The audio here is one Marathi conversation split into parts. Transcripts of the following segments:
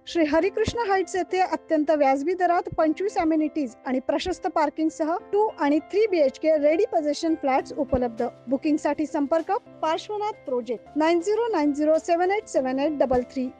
श्री हरिकृष्ण हाइट्स येथे अत्यंत व्याजबी दरात 25 अमेनिटीज आणि प्रशस्त पार्किंग सह 2 आणि 3 BHK रेडी पोझिशन फ्लॅट्स उपलब्ध। बुकिंग साठी संपर्क पार्श्वनाथ प्रोजेक्ट 9090787833।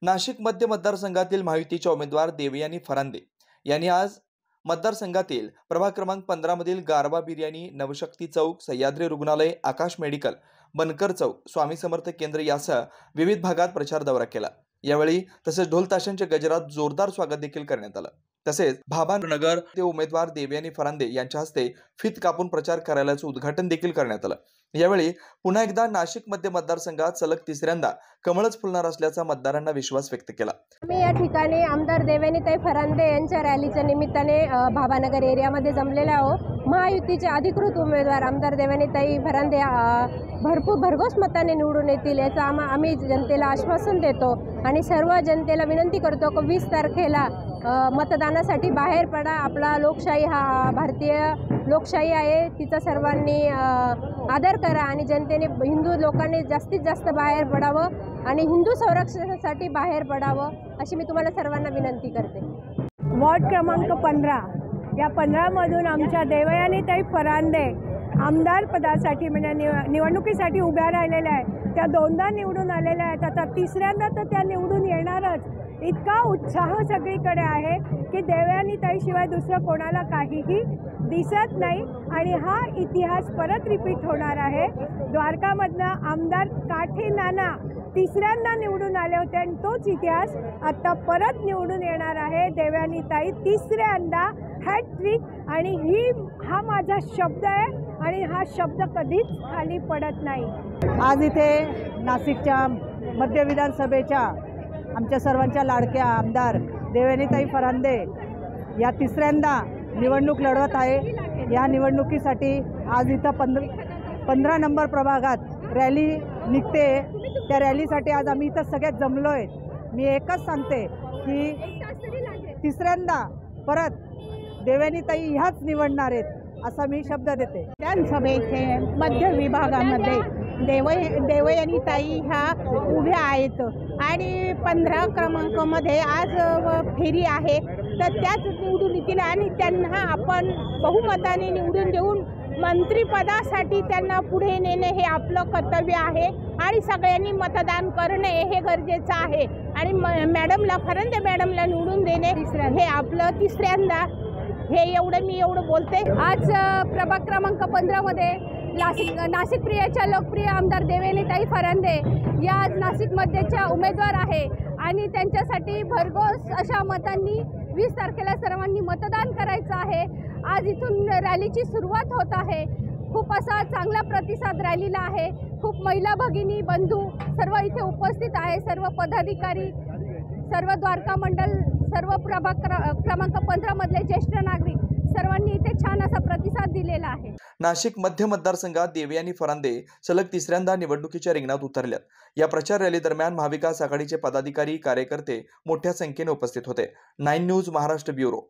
नाशिक मध्य मतदारसंघातील महायुतीच्या उमेदवार देवयानी फरांदे यांनी आज मतदारसंघातील प्रभाग क्रमांक 15 मधील गारवा बिर्याणी, नवशक्ती चौक, सह्याद्री रुग्णालय, आकाश मेडिकल, बनकर चौक, स्वामी समर्थ केंद्र यासह विविध भागात प्रचार दौरा केला। यावेळी तसेच ढोल ताशांच्या गजरात जोरदार स्वागत देखील करण्यात आलं। तसेच भाभानगर ते उमेदवार देवयानी फरांदे यांच्या हस्ते फित कापून प्रचार कार्यालयाचे उद्घाटन देखील करण्यात आलं। यावेळी पुन्हा एकदा नाशिक मध्य मतदारसंघात सलग तिसऱ्यांदा कमळच फुलणार असल्याचा मतदारांना विश्वास व्यक्त केला। मी या ठिकाणी आमदार देवयानीताई फरांदे यांच्या रॅलीच्या निमित्ताने भाभानगर एरियामध्ये जमलेले आहोत। महायुतीचे अधिकृत उमेदवार आमदार देवयानीताई फरांदे भरघोस मताने निवडून येतील याचा आम्ही जनतेला आश्वासन देतो आणि सर्व जनतेला विनंती करतो की 20 तारखेला मतदानासाठी बाहेर पडा। आपला लोकशाही हा भारतीय लोकशाही आहे, तिचा सर्वांनी आदर करा आणि जनतेने हिंदू लोकांनी जास्तीत जास्त बाहेर पडावं आणि हिंदू संरक्षणासाठी बाहेर पडावं अशी मी तुम्हाला सर्वांना विनंती करते। वॉर्ड क्रमांक 15 या 15 मधून आमच्या देवयानीताई फरांदे आमदार पदासाठी म्हणजे निवडणुकीसाठी उभ्या राहिलेल्या आहेत। त्या दोनदा निवडून आलेल्या आहेत, आता तिसऱ्यांदा तर त्या निवडून येणारच। इतका उत्साह सगळीकडे आहे की देवयानीताई शिवाय दुसरं कोणाला काहीही दिसत नाही आणि हा इतिहास परत रिपीट होणार आहे। द्वारकामधनं आमदार काठी नाना तिसऱ्यांदा निवडून आले होते आणि तोच इतिहास आता परत निवडून येणार आहे। देवयानीताई तिसऱ्यांदा हॅट्रिक आणि हा माझा शब्द आहे आणि हा शब्द कधीच खाली पडत नाही। आज इथे नाशिकच्या मध्य विधानसभेच्या आमच्या सर्वांच्या लाडक्या आमदार देवयानीताई फरांदे या तिसऱ्यांदा निवडणूक लढवत आहे। या निवडणुकीसाठी आज इथं 15 नंबर प्रभागात रॅली निघते। त्या रॅलीसाठी आज आम्ही इथं सगळ्यात जमलो आहे। मी एकच सांगते की तिसऱ्यांदा परत देवयानीताई ह्याच निवडणार आहेत असा मी शब्द देते। विधानसभेचे मध्य विभागामध्ये देवयानीताई ह्या उभ्या आहेत आणि 15 क्रमांकामध्ये आज फेरी आहे, तर त्याच निवडून येतील आणि त्यांना आपण बहुमताने निवडून देऊन मंत्रिपदासाठी त्यांना पुढे नेणे हे आपलं कर्तव्य आहे आणि सगळ्यांनी मतदान करणे हे गरजेचं आहे आणि मॅडमला फरांदे मॅडमला निवडून देणे हे आपलं तिसऱ्यांदा हे मी एवढं बोलते। आज प्रभाग क्रमांक 15 मध्ये नाशिक प्रियच्या लोकप्रिय आमदार देवयानीताई फरांदे या आज नाशिक मध्येच्या उमेदवार आहे आणि त्यांच्यासाठी भरघोस अशा मतांनी 20 तारखेला सर्वांनी मतदान करायचं आहे। आज इथून रॅलीची सुरुवात होत आहे। खूप असा चांगला प्रतिसाद रॅलीला आहे। खूप महिला भगिनी बंधू सर्व इथे उपस्थित आहे, सर्व पदाधिकारी, सर्व द्वारका मंडल, सर्व प्रभाग क्रमांक 15 मधले ज्येष्ठ नागरिक सर्वांनी इथे छान असा प्रतिसाद दिलेला आहे। नाशिक मध्य मतदारसंघात देवयानी फरांदे सलग तिसऱ्यांदा निवडणुकीच्या रिंगणात उतरल्यात। या प्रचार रॅली दरम्यान महाविकास आघाडीचे पदाधिकारी, कार्यकर्ते मोठ्या संख्येने उपस्थित होते। 9 न्यूज महाराष्ट्र ब्युरो।